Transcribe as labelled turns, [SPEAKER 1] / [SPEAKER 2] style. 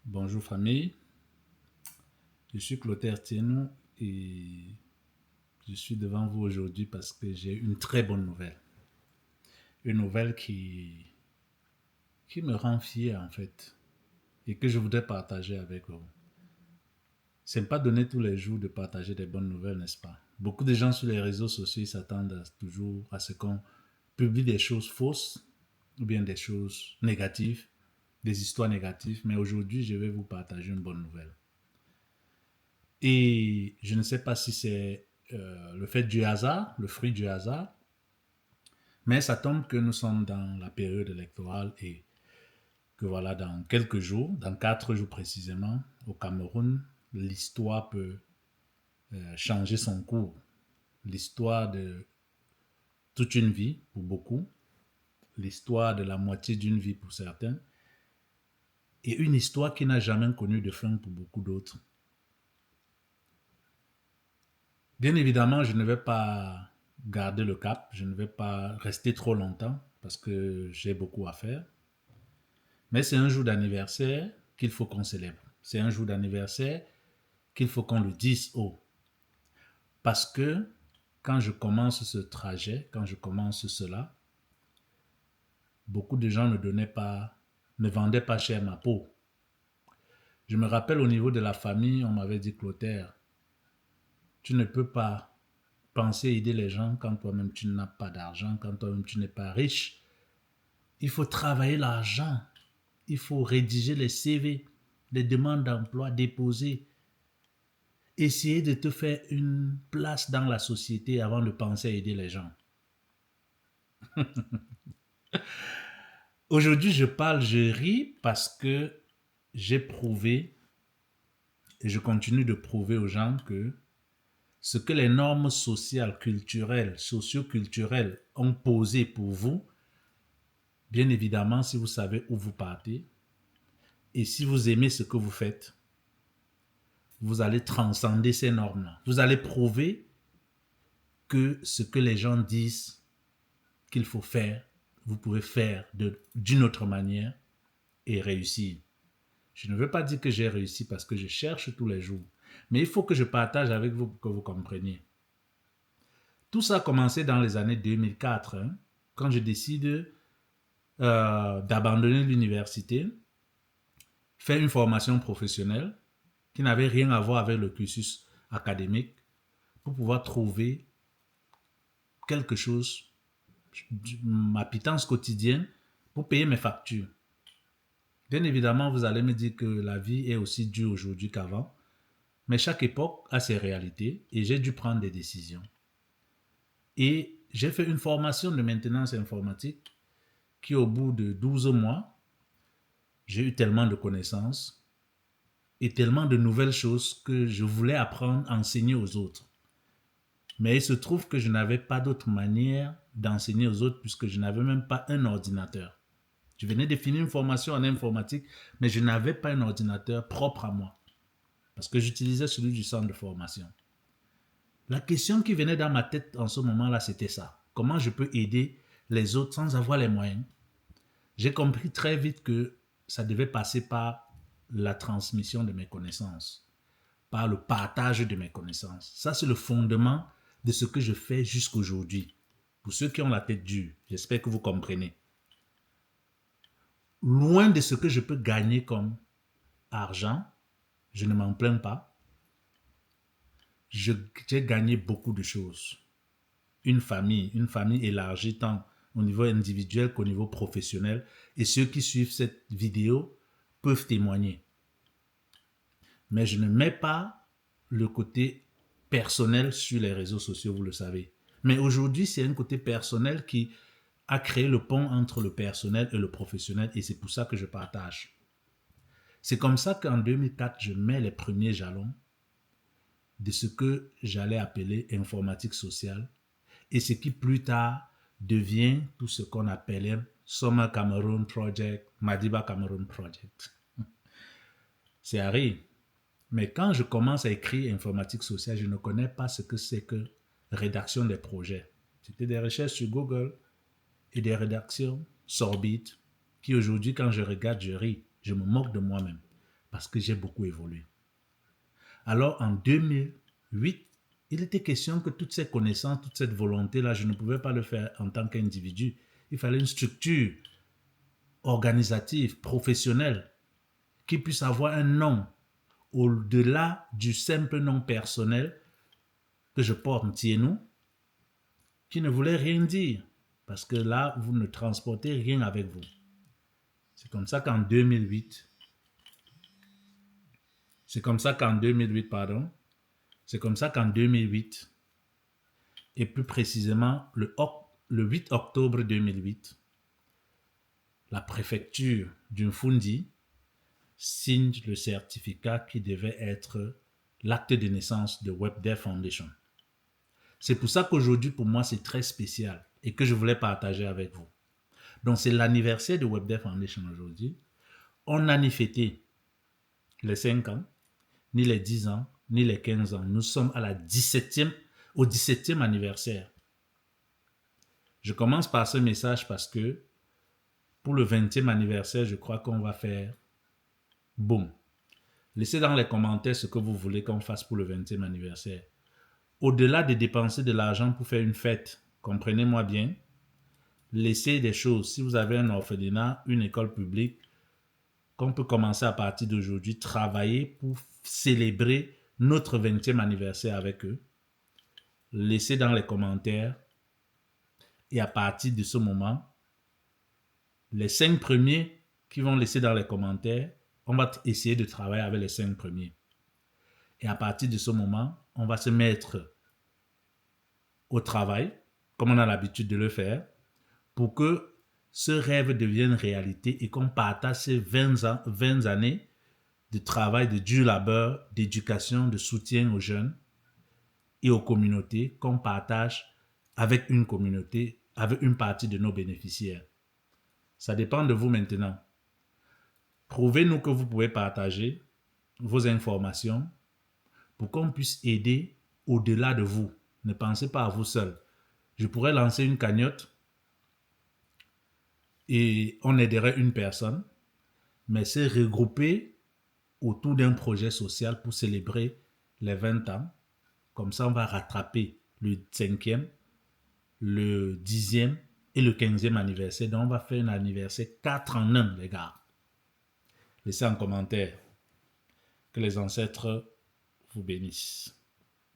[SPEAKER 1] Bonjour famille, je suis Clotaire Tienou et je suis devant vous aujourd'hui parce que j'ai une très bonne nouvelle. Une nouvelle qui me rend fier en fait et que je voudrais partager avec vous. C'est pas donné tous les jours de partager des bonnes nouvelles, n'est-ce pas? Beaucoup de gens sur les réseaux sociaux s'attendent toujours à ce qu'on publie des choses fausses ou bien des choses négatives, des histoires négatives, mais aujourd'hui je vais vous partager une bonne nouvelle. Et je ne sais pas si c'est le fait du hasard, le fruit du hasard, mais ça tombe que nous sommes dans la période électorale et que voilà, dans quelques jours, dans 4 jours précisément, au Cameroun, l'histoire peut changer son cours. L'histoire de toute une vie pour beaucoup, l'histoire de la moitié d'une vie pour certains, et une histoire qui n'a jamais connu de fin pour beaucoup d'autres. Bien évidemment, je ne vais pas garder le cap, je ne vais pas rester trop longtemps parce que j'ai beaucoup à faire. Mais c'est un jour d'anniversaire qu'il faut qu'on célèbre. C'est un jour d'anniversaire qu'il faut qu'on le dise haut. Parce que quand je commence ce trajet, quand je commence cela, beaucoup de gens ne vendaient pas cher ma peau. Je me rappelle au niveau de la famille, on m'avait dit Clotaire, tu ne peux pas penser aider les gens quand toi-même tu n'as pas d'argent, quand toi-même tu n'es pas riche. Il faut travailler l'argent. Il faut rédiger les CV, les demandes d'emploi déposées. Essayer de te faire une place dans la société avant de penser à aider les gens. Aujourd'hui, je parle, je ris parce que j'ai prouvé et je continue de prouver aux gens que ce que les normes sociales, culturelles, socio-culturelles ont posé pour vous, bien évidemment, si vous savez où vous partez et si vous aimez ce que vous faites, vous allez transcender ces normes-là. Vous allez prouver que ce que les gens disent qu'il faut faire, vous pouvez faire d'une autre manière et réussir. Je ne veux pas dire que j'ai réussi parce que je cherche tous les jours, mais il faut que je partage avec vous pour que vous compreniez. Tout ça a commencé dans les années 2004, hein, quand je décide d'abandonner l'université, faire une formation professionnelle qui n'avait rien à voir avec le cursus académique pour pouvoir trouver quelque chose, ma pitance quotidienne pour payer mes factures. Bien évidemment, vous allez me dire que la vie est aussi dure aujourd'hui qu'avant, mais chaque époque a ses réalités et j'ai dû prendre des décisions. Et j'ai fait une formation de maintenance informatique qui, au bout de 12 mois, j'ai eu tellement de connaissances et tellement de nouvelles choses que je voulais apprendre, enseigner aux autres. Mais il se trouve que je n'avais pas d'autre manière d'enseigner aux autres puisque je n'avais même pas un ordinateur. Je venais de finir une formation en informatique, mais je n'avais pas un ordinateur propre à moi parce que j'utilisais celui du centre de formation. La question qui venait dans ma tête en ce moment-là, c'était ça. Comment je peux aider les autres sans avoir les moyens? J'ai compris très vite que ça devait passer par la transmission de mes connaissances, par le partage de mes connaissances. Ça, c'est le fondement de ce que je fais jusqu'aujourd'hui. Pour ceux qui ont la tête dure, j'espère que vous comprenez. Loin de ce que je peux gagner comme argent, je ne m'en plains pas. J'ai gagné beaucoup de choses. Une famille élargie tant au niveau individuel qu'au niveau professionnel. Et ceux qui suivent cette vidéo peuvent témoigner. Mais je ne mets pas le côté personnel sur les réseaux sociaux, vous le savez. Mais aujourd'hui, c'est un côté personnel qui a créé le pont entre le personnel et le professionnel et c'est pour ça que je partage. C'est comme ça qu'en 2004, je mets les premiers jalons de ce que j'allais appeler informatique sociale et ce qui plus tard devient tout ce qu'on appelait Summer Cameroon Project, Madiba Cameroon Project. C'est Harry. Mais quand je commence à écrire informatique sociale, je ne connais pas ce que c'est que rédaction des projets. C'était des recherches sur Google et des rédactions sorbites qui aujourd'hui, quand je regarde, je ris. Je me moque de moi-même. parce que j'ai beaucoup évolué. Alors, en 2008, il était question que toutes ces connaissances, toute cette volonté-là, je ne pouvais pas le faire en tant qu'individu. Il fallait une structure organisative, professionnelle, qui puisse avoir un nom au-delà du simple nom personnel que je porte, Tienou, qui ne voulait rien dire. Parce que là, vous ne transportez rien avec vous. C'est comme ça qu'en 2008, c'est comme ça qu'en 2008, et plus précisément le 8 octobre 2008, la préfecture d'Umfundi signe le certificat qui devait être l'acte de naissance de WebDev Foundation. C'est pour ça qu'aujourd'hui, pour moi, c'est très spécial et que je voulais partager avec vous. Donc, c'est l'anniversaire de WebDev Foundation aujourd'hui. On n'a ni fêté les 5 ans, ni les 10 ans, ni les 15 ans. Nous sommes au 17e anniversaire. Je commence par ce message parce que pour le 20e anniversaire, je crois qu'on va faire boum. Laissez dans les commentaires ce que vous voulez qu'on fasse pour le 20e anniversaire. Au-delà de dépenser de l'argent pour faire une fête, comprenez-moi bien, laissez des choses. Si vous avez un orphelinat, une école publique, qu'on peut commencer à partir d'aujourd'hui, travailler pour célébrer notre 20e anniversaire avec eux. Laissez dans les commentaires. Et à partir de ce moment, les 5 premiers qui vont laisser dans les commentaires, on va essayer de travailler avec les 5 premiers. Et à partir de ce moment, on va se mettre au travail, comme on a l'habitude de le faire, pour que ce rêve devienne réalité et qu'on partage ces 20 années de travail, de dur labeur, d'éducation, de soutien aux jeunes et aux communautés qu'on partage avec une communauté, avec une partie de nos bénéficiaires. Ça dépend de vous maintenant. Prouvez-nous que vous pouvez partager vos informations pour qu'on puisse aider au-delà de vous. Ne pensez pas à vous seul. Je pourrais lancer une cagnotte et on aiderait une personne, mais c'est regrouper autour d'un projet social pour célébrer les 20 ans. Comme ça, on va rattraper le 5e, le 10e et le 15e anniversaire. Donc, on va faire un anniversaire 4 en 1, les gars. Laissez en commentaire. Que les ancêtres vous bénissent.